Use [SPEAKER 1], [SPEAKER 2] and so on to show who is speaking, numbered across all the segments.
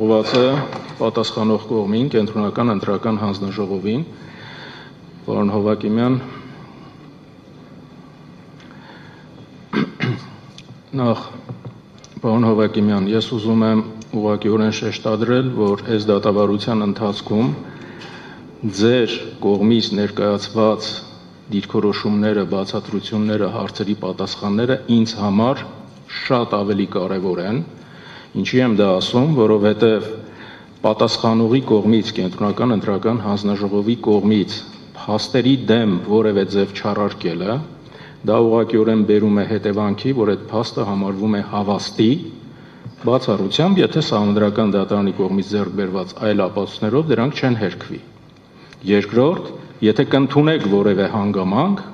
[SPEAKER 1] Ուղղված է պատասխանող կողմին, կենտրոնական ընտրական հանձնաժողովին, պարոն Հովակիմյան, նախ պարոն Հովակիմյան, ես ուզում եմ ուղղակիորեն շեշտադրել, որ այս դատավարության ընթացքում ձեր կողմից ներկայացված դիրքորոշումները, բացատրությունները, հարցերի պատասխանները ինձ համար շատ ավելի կարևոր են։ Ինչի եմ դա ասում, որովհետև պատասխանողի կողմից, կենտրոնական ընտրական հանձնաժողովի կողմից փաստերի դեմ որևէ ձև չառարկելը, դա ուղղակիորեն բերում է հետևանքի, որ այդ փաստը համարվում է հավաստի, բացառությամբ, եթե Սահմանադրական դատարանի կողմից ձեռք բերված այլ ապացույցներով դրանք չեն հերքվի։ Երկրորդ, եթե կընդունեք որևէ հանգամանք,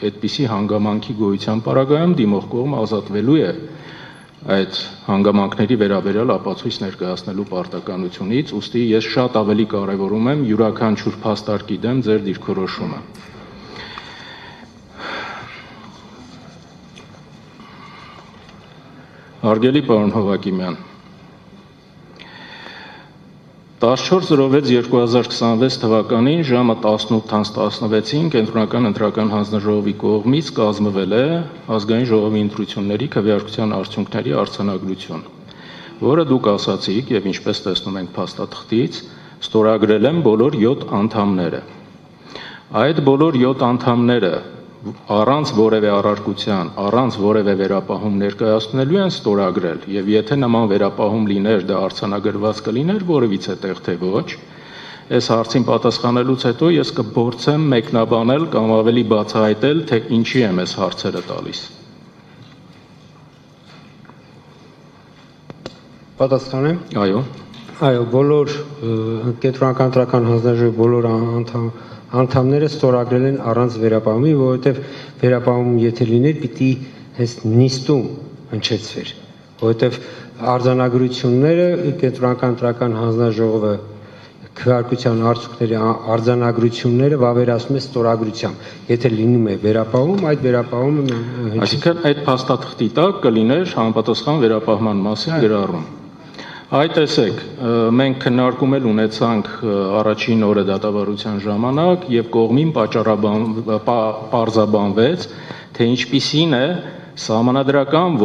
[SPEAKER 1] այդպիսի հանգամանքի գոյության պարագայում դիմող կողմը ազատվելու է այդ հանգամանքների վերաբերյալ ապացույց ներկայացնելու պարտականությունից, ուստի ես շատ ավելի կարևորում եմ յուրաքանչյուր փաստարկի դեմ ձեր դիրքորոշումը։ Հարգելի պարոն Հովակիմյան, 14.06.2026 թվականին ժամը 18:16-ին կենտրոնական ընտրական հանձնաժողովի կողմից կազմվել է ազգային ժողովի ընտրությունների քվեարկության արդյունքների արձանագրություն, որը դուք ասացիք եւ ինչպես տեսնում ենք փաստաթղթից, ստորագրել են բոլոր 7 անդամները։ Այդ բոլոր 7 անդամները առանց որևէ առարկության, առանց որևէ վերապահում ներկայացնելու են ստորագրել, եւ եթե նման վերապահում լիներ, դա արձանագրված կլիներ որևիցե տեղ թե ոչ, այս հարցին պատասխանելուց հետո ես կփորձեմ մեկնաբանել կամ ավելի բացահայտել, թե ինչի եմ այս հարցերը տալիս։
[SPEAKER 2] Պատասխանեմ։
[SPEAKER 1] Այո,
[SPEAKER 2] բոլոր կենտրոնական ընտրական հանձնաժողովի բոլոր անդամները ստորագրել են առանց վերապահումի, որովհետև վերապահում եթե լիներ, պիտի հենց նիստում հնչեցվեր, որովհետև արձանագրությունները կենտրոնական ընտրական հանձնաժողովը քվեարկության արդյունքների արձանագրությունները վավերացնում է ստորագրությամբ։ Եթե լինում է վերապահում, այդ վերապահումը
[SPEAKER 1] այսինքն այդ փաստաթղթի տակ կլիներ համապատասխան վերապահման մասին գրառում։ Այ տեսեք, մենք քննարկում ունեցանք առաջին օրը դատավարության ժամանակ եւ կողմին պարզաբանվեց, թե ինչպիսին է Սահմանադրական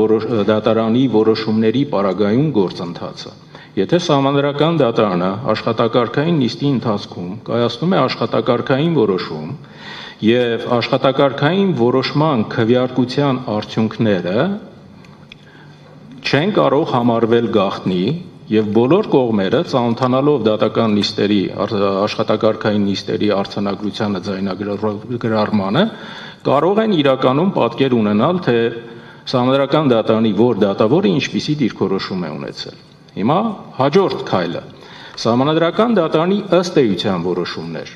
[SPEAKER 1] դատարանի որոշումների պարագայում գործընթացը։ Եթե Սահմանադրական դատարանը աշխատակարգային նիստի ընթացքում կայացնում է աշխատակարգային որոշում եւ աշխատակարգային որոշման քվեարկության արդյունքները չեն կարող համարվել գաղտնի եւ բոլոր կողմերը ծանոթանալով դատական նիստերի, աշխատակարգային նիստերի արձանագրությանը ձայնագրարմանը կարող են իրականում պատկեր ունենալ, թե Սահմանադրական դատարանի որ դատավորը ինչպիսի դիրքորոշում է ունեցել։ Հիմա հաջորդ քայլը Սահմանադրական դատարանի ըստ էության որոշումներ։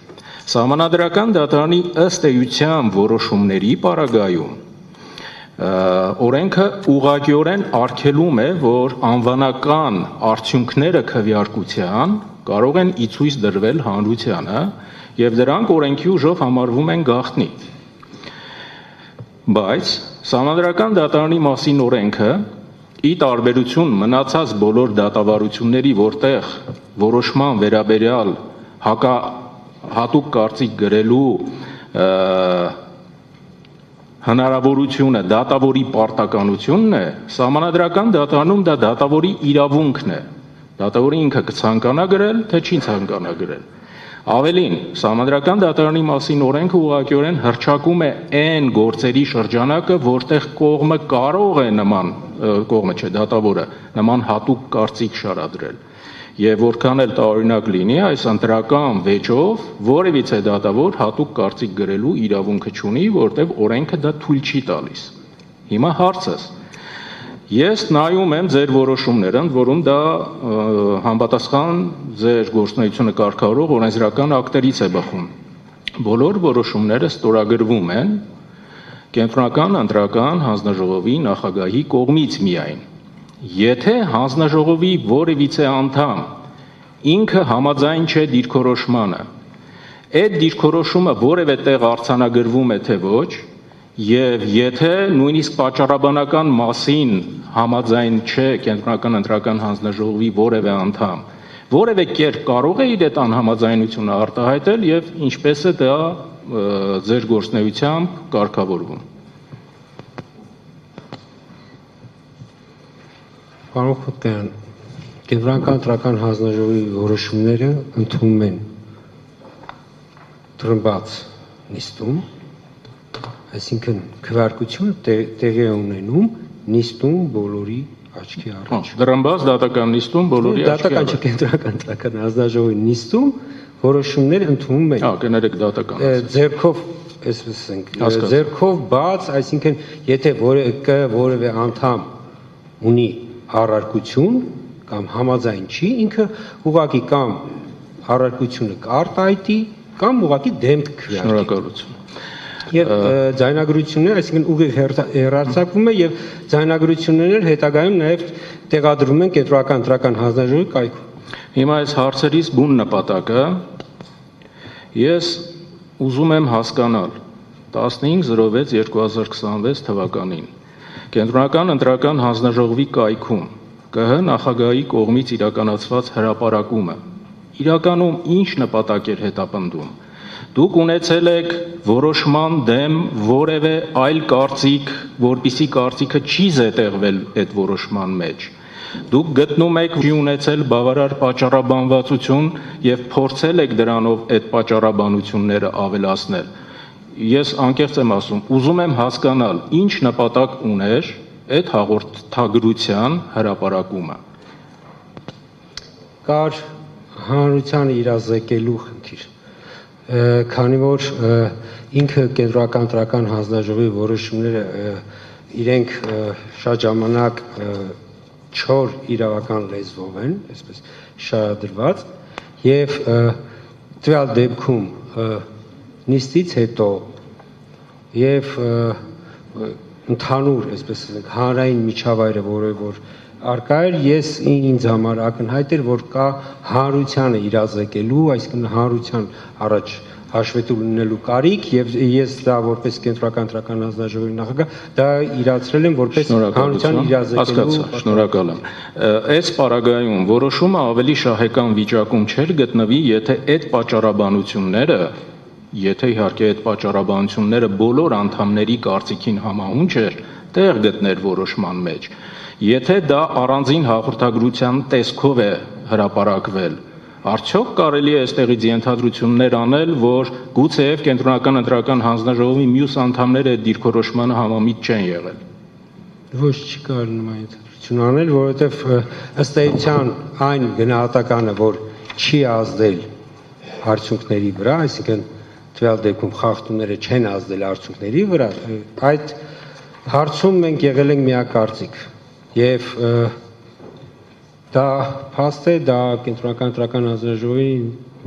[SPEAKER 1] Սահմանադրական դատարանի ըստ էության որոշումների պարագայում օրենքը ուղղակիորեն արգելում է, որ անվանական արդյունքները քվեարկության կարող են ի ցույց դրվել հանրությանը եւ դրանք օրենքի ուժով համարվում են գաղտնի։ Բայց Սահմանադրական դատարանի մասին օրենքը ի տարբերություն մնացած բոլոր դատավարությունների, որտեղ որոշման վերաբերյալ հատուկ կարծիք գրելու հնարավորությունը դատավորի պարտականությունն է, Սահմանադրական դատարանում դա դատավորի իրավունքն է։ Դատավորը ինքը կցանկանա գրել, թե չի ցանկանա գրել։ Ավելին, Սահմանադրական դատարանի մասին օրենքը ուղղակիորեն հռչակում է այն գործերի շրջանակը, որտեղ դատավորը նման հատուկ կարծիք շարադրել։ Եվ որքան էլ տարօրինակ լինի, այս ընտրական վեճով որևիցե դատավոր հատուկ կարծիք գրելու իրավունքը չունի, որտեղ օրենքը դա թույլ չի տալիս։ Հիմա հարցս. ես նայում եմ ձեր որոշումները, ընդ որում դա համապատասխան ձեր գործունեությունը կարգավորող օրենսդրական ակտերից է բխում։ Բոլոր որոշումները ստորագրվում են կենտրոնական ընտրական հանձնաժողովի նախագահի կողմից միայն։ Եթե հանձնաժողովի որևիցե անդամ ինքը համաձայն չէ դիրքորոշմանը, այդ դիրքորոշումը որևէ տեղ արձանագրվում է թե ոչ, Եվ եթե նույնիսկ պատճառաբանական մասին համաձայն չէ կենտրոնական ընտրական հանձնաժողովի որևէ անդամ, որևէ կերպ կարող է իր այդ անհամաձայնությունը արտահայտել եւ ինչպես է դա ձեր գործնեությամբ կարգավորվում։
[SPEAKER 2] Պարոն Խոտյան, կենտրոնական ընտրական հանձնաժողովի որոշումները ընդունում են տրմբած նիստում, այսինքն քվեարկությունը տեղի է ունենում նիստում բոլորի աչքի առաջ։
[SPEAKER 1] Դրամբաց դատական նիստում բոլորի աչքի առաջ։ Դատական
[SPEAKER 2] չէ, կենտրոնական ընտրական հանձնաժողովի նիստում որոշումներ ընդունում են։
[SPEAKER 1] Կներեք դատական։
[SPEAKER 2] Ձեռքով, այսպես ասենք, ձեռքով բաց, այսինքն եթե որևէ անդամ ունի առարկություն կամ համաձայն չի, ինքը ուղղակի կամ առարկությունը կարտահայտի կամ ուղղակի դեմ կքվեարկի։
[SPEAKER 1] Շնորհակալություն։
[SPEAKER 2] Եվ ձայնագրությունները, այսինքն ուղիղ հեռարձակվում է եւ ձայնագրությունները հետագայում նաեւ տեղադրվում են կենտրոնական ընտրական հանձնաժողովի կայքում։
[SPEAKER 1] Հիմա այս հարցերից բուն նպատակը ես ուզում եմ հասկանալ 15/06/2026 թվականին կենտրոնական ընտրական հանձնաժողովի կայքում ԿՀ նախագահի կողմից իրականացված հրապարակումը իրականում ինչ նպատակ էր հետապնդում։ Դուք ունեցել եք որոշման դեմ որևէ այլ կարծիք, որպիսի կարծիքը չի զետեղվել այդ որոշման մեջ։ Դուք գտնում եք չի ունեցել բավարար պատճառաբանվածություն եւ փորձել եք դրանով այդ պատճառաբանությունները ավելացնել։ Ես անկեղծ եմ ասում, ուզում եմ հասկանալ, ինչ նպատակ ուներ այդ հաղորդագրության հրապարակումը։
[SPEAKER 2] Կար հանրությանը իրազեկելու խնդիր։ Քանի որ ինքը կենտրոնական ընտրական հանձնաժողովի որոշումները իրենք շատ ժամանակ չոր իրավական լեզվով են, այսպես շարադրված, եւ տվյալ դեպքում նիստից հետո եւ ընդհանուր, այսպես ասենք, հանրային միջավայրը, որ արկա էր, ինձ համար ակնհայտ էր, որ կա հանրությանը իրազեկելու, այսինքն հանրության առաջ հաշվետու լինելու կարիք եւ ես դա որպես կենտրոնական ընտրական հանձնաժողովի նախագահ դա իրացրել եմ որպես հանրության իրազեկելու։
[SPEAKER 1] Շնորհակալ եմ։ Այս պարագայում որոշումը ավելի շահեկան վիճակում չէր գտնվի, եթե այդ պատճառաբանությունները, եթե իհարկե այդ պատճառաբանությունները բոլոր անդամների կարծիքին համահունչ էր, տեղ գտներ որոշման մեջ։ Եթե դա առանձին հաղորդագրության տեսքով է հրապարակվել, արդյոք կարելի է այստեղից ենթադրություններ անել, որ գուցեև կենտրոնական ընտրական հանձնաժողովի մյուս անդամները այդ դիրքորոշմանը համամիտ չեն եղել։
[SPEAKER 2] Ոչ, չի կարելի նման ենթադրություն անել, որովհետև ըստ էության այն գնահատականը, որ չի ազդել արդյունքների վրա, այսինքն տվյալ դեպքում խախտումները չեն ազդել արդյունքների վրա, այդ հարցում մենք եղել ենք միակարծիք։ Եվ դա փաստ է, դա կենտրոնական ընտրական հանձնաժողովի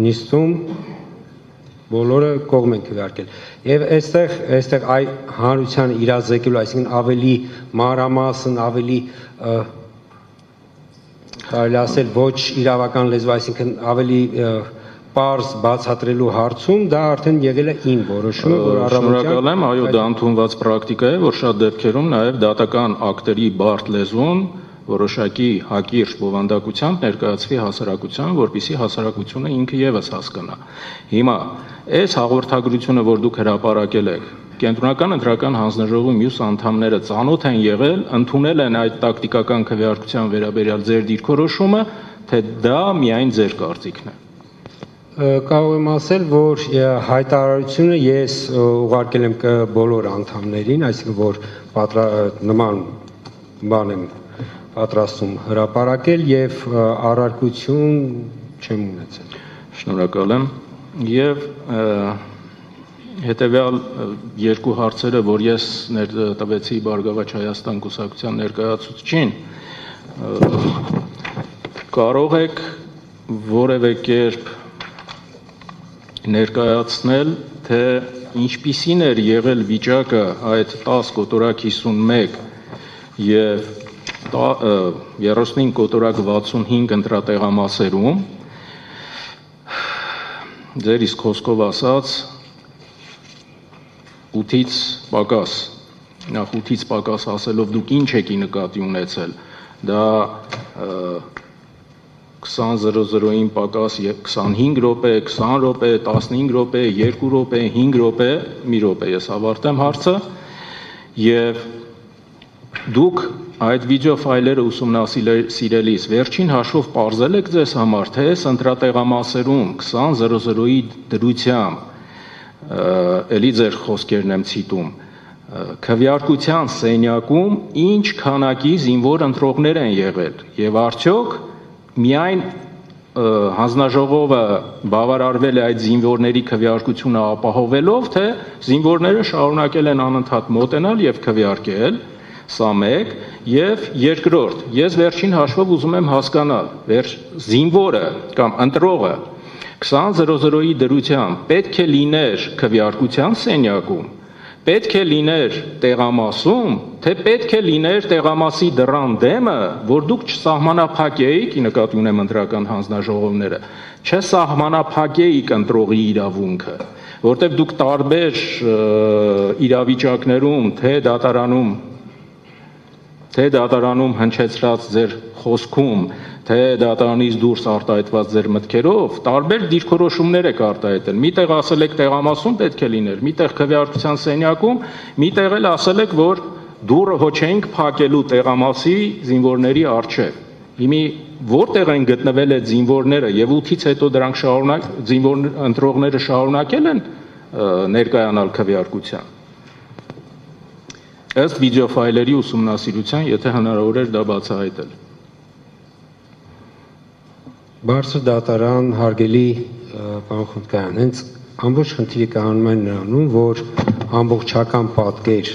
[SPEAKER 2] նիստում բոլորը կողմ են քվեարկել։ Եվ այստեղ այ հանրության իրազեկելու, այսինքն ավելի մանրամասն, ավելի կարելի ասել ոչ իրավական լեզվով, այսինքն ավելի պարզ բացատրելու հարցում դա արդեն եղել է իմ որոշումը, որ
[SPEAKER 1] Շնորհակալ եմ, այո, դա ընդունված պրակտիկա է, որ շատ դեպքերում նաև դատական ակտերի բարդ լեզուն որոշակի հակիրճ բովանդակությամբ ներկայացվի հասարակության, որպեսզի հասարակությունը ինքը եւս հասկանա։ Հիմա այս հաղորդագրությունը, որ դուք հրապարակել եք, կենտրոնական ընտրական հանձնաժողովի մյուս անդամները ծանոթ են եղել, ընդունել են այդ տակտիկական քվեարկության վերաբերյալ ձեր դիրքորոշումը, թե դա միայն ձեր կարծիքն է։
[SPEAKER 2] Կարող եմ ասել, որ հայտարարությունը ես ուղարկել եմ բոլոր անդամներին, այսինքն որ նման բան եմ պատրաստում հրապարակել եւ առարկություն չեմ ունեցել։
[SPEAKER 1] Շնորհակալ եմ եւ հետեւյալ երկու հարցերը, որ ես տվեցի Բարգավաճ Հայաստան կուսակցության ներկայացուցչին, կարող եք որևէ կերպ ներկայացնել, թե ինչպիսին էր եղել վիճակը այդ 10 կոտորակ 51 եւ 35 կոտորակ 65 ընտրատեղամասերում, ձեր իսկ խոսքով ասած, 8-ից պակաս, նախ 8-ից պակաս ասելով դուք ինչ եք նկատի ունեցել, դա 20:00-ին պակաս 25 րոպե, 20 րոպե, 15 րոպե, 2 րոպե, 5 րոպե, մի րոպե, ես ավարտեմ հարցը, եւ դուք այդ վիդեո ֆայլերը ուսումնասիրելիս վերջին հաշվով պարզել եք ձեզ համար, թե ընտրատեղամասերում 20:00-ի դրությամբ, էլի ձեր խոսքերն եմ ցիտում, քվեարկության սենյակում ինչ քանակի զինվոր ընտրողներ են եղել եւ արդյոք միայն հանձնաժողովը բավարարվել է այդ զինվորների քվեարկությունը ապահովելով, թե զինվորները շարունակել են անընդհատ մոտենալ եւ քվեարկել, սա մեկ, եւ երկրորդ, ես վերջին հաշվով ուզում եմ հասկանալ, զինվորը կամ ընտրողը 20:00-ի դրությամբ պետք է լիներ քվեարկության սենյակում, պետք է լիներ տեղամասում, թե պետք է լիներ տեղամասի դռան դեմը, որ դուք չսահմանափակեիք, նկատի ունեմ ընտրական հանձնաժողովները, չսահմանափակեիք ընտրողի իրավունքը, որտեղ դուք տարբեր իրավիճակներում, թե դատարանում հնչեցրած ձեր խոսքում, թե դատարանից դուրս արտահայտված ձեր մտքերով, տարբեր դիրքորոշումներ եք արտահայտել։ Միտեղ ասել եք տեղամասում պետք է լիներ, միտեղ քվեարկության սենյակում, միտեղ էլ ասել եք, որ դուռը հո չէինք փակելու տեղամասի զինվորների առջև։ Հիմի որտեղ են գտնվել այդ զինվորները եւ 8-ից հետո դրանք զինվոր ընտրողները շարունակել են ներկայանալ քվեարկության։ Ըստ վիդեո ֆայլերի ուսումնասիրության, եթե հնարավոր էր դա բացահայտել։
[SPEAKER 2] Բարձր դատարան, հարգելի պարոն Խունդկայան, հենց ամբողջ խնդիրը կայանում է նրանում, որ ամբողջական պատկեր,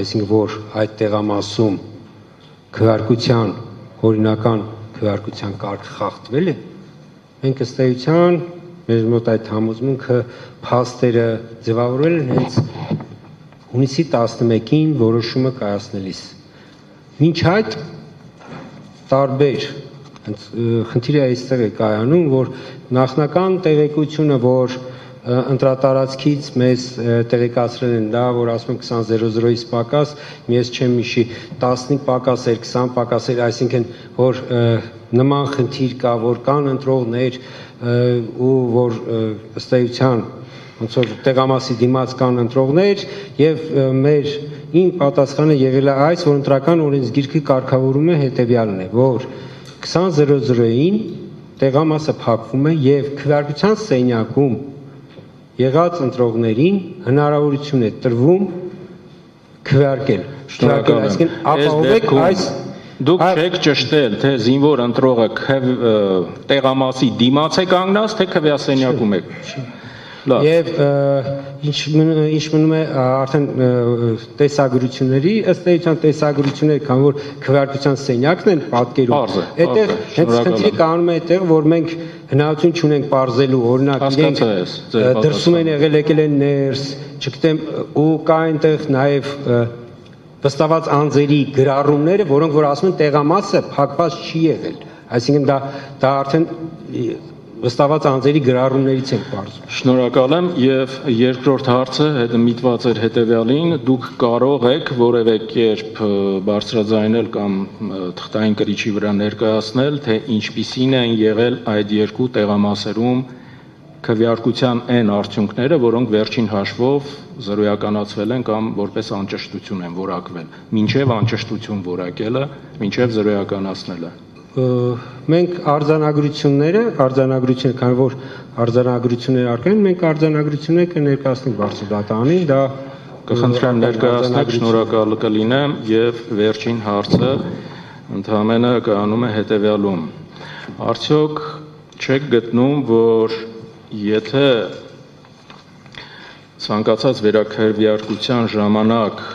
[SPEAKER 2] այսինքն որ այդ տեղամասում քվեարկության օրինական քվեարկության կարգ խախտվել է, մենք ըստ էության մեր մոտ այդ համոզմունքը փաստերը ձևավորել են հենց հունիսի 11-ին որոշումը կայացնելիս։ Մինչ այդ տարբեր խնդիրը այստեղ է կայանում, որ նախնական տեղեկությունը, որ ընտրատարածքից մեզ տեղեկացրել են դա, որ ասում են 20:00-ից պակաս, ես չեմ հիշի 15 պակաս էր, 20 պակաս էր, այսինքն որ նման խնդիր կա, որ կան ընտրողներ ու որ ըստ էության ոնց որ տեղամասի դիմաց կան ընտրողներ եւ մեր ին պատասխանը եղել է այս, որ ընտրական օրենսգիրքի կարգավորումը հետեւյալն է, որ 20:00-ին տեղամասը փակվում է եւ քվեարկության սենյակում եղած ընտրողներին հնարավորություն է տրվում քվեարկել։
[SPEAKER 1] Շնորհակալ եմ։
[SPEAKER 2] Ապահովեք այս
[SPEAKER 1] դուք չեք ճշտել, թե զինվոր ընտրողը տեղամասի դիմաց է կանգնած, թե քվեասենյակում է։ Եվ
[SPEAKER 2] ինչ մնում է արդեն տեսագրությունների, ըստ էության տեսագրությունները, քան որ քվեարկության սենյակն են պատկերում, այդտեղ հենց խնդիրը կանում է այդտեղ, որ մենք հնարավորություն չունենք պարզելու, օրինակ իրենք դրսում են եկել են ներս, չգիտեմ, ու կա այնտեղ նաև վստահված անձերի գրառումները, որոնք որ ասում են տեղամասը փակված չի եղել, այսինքն դա արդեն վստահված անձերի գրառումներից են պարզում։
[SPEAKER 1] Շնորհակալ եմ եւ երկրորդ հարցը միտված էր հետեւյալին, դուք կարող եք որևէ կերպ բարձրաձայնել կամ թղթային կրիչի վրա ներկայացնել, թե ինչպիսին են եղել այդ երկու տեղամասերում քվեարկության այն արդյունքները, որոնք վերջին հաշվով զրոյականացվել են կամ որպես անճշտություն են որակվել, մինչև անճշտություն որակելը, մինչև զրոյականացնելը։
[SPEAKER 2] Մենք արձանագրությունները, քանի որ արձանագրություններ արկա են, մենք արձանագրությունները կներկայացնենք բարձր դատարանին, դա
[SPEAKER 1] կխնդրեմ ներկայացնեք, շնորհակալ կլինեմ եւ վերջին հարցը ընդհանրապես կանում է հետեւյալում. Արդյոք չեք գտնում, որ եթե ցանկացած վերաքվեարկության ժամանակ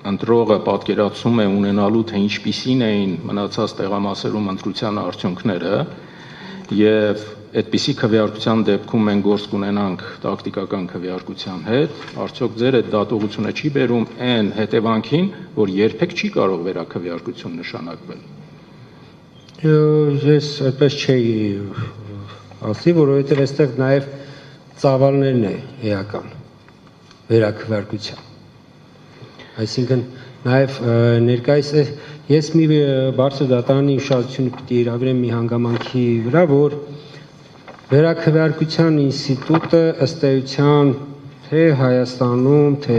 [SPEAKER 1] ընտրողը պատկերացում է ունենալու, թե ինչպիսին էին մնացած տեղամասերում ընտրության արդյունքները եւ այդպիսի քվեարկության դեպքում մենք գործ կունենանք տակտիկական քվեարկության հետ, արդյոք ձեր այդ դատողությունը չի բերում այն հետևանքին, որ երբեք չի կարող վերաքվեարկություն նշանակվել։
[SPEAKER 2] Ես այդպես չէի ասի, որովհետեւ այստեղ նաեւ ծավալներն է էական։ վերակվարկության։ Այսինքն նաև ներկայիս ես մի բարձր դատարանի ուշադրությունը պիտի հրավիրեմ մի հանգամանքի վրա, որ վերակվարկության ինստիտուտը ըստ էության թե Հայաստանում, թե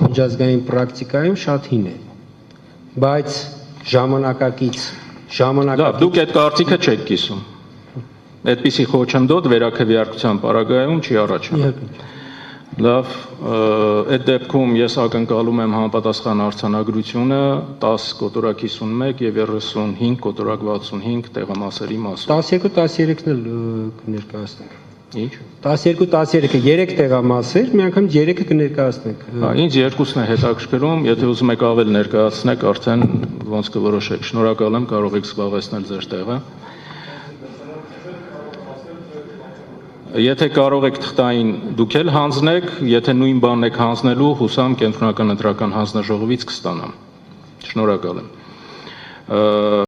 [SPEAKER 2] միջազգային պրակտիկայում շատ հին է, բայց ժամանակակից
[SPEAKER 1] Լավ, դուք այդ կարծիքը չեք կիսում։ Այդպիսի խոչընդոտ վերակվարկության պարագայում չի առաջանում։ Լավ, այդ դեպքում ես ակնկալում եմ համապատասխան արձանագրությունը 10 կոտորակ 51 եւ 35 կոտորակ 65 տեղամասերի մասով։
[SPEAKER 2] 12-13-ն էլ կներկայացնենք։
[SPEAKER 1] Ինչ։
[SPEAKER 2] 12-13-ը 3 տեղամասեր, մի անգամ 3-ը կներկայացնենք։
[SPEAKER 1] Ինձ երկուսն է հետաքրքրում, եթե ուզում եք ավել ներկայացնեք, արդեն ոնց կորոշեք։ Շնորհակալ եմ, կարող եք զբաղեցնել ձեր տեղը։ Եթե կարող եք թղթային դուք էլ հանձնեք, եթե նույն բանն եք հանձնելու, հուսամ կենտրոնական ընտրական հանձնաժողովից կստանամ։ Շնորհակալ եմ։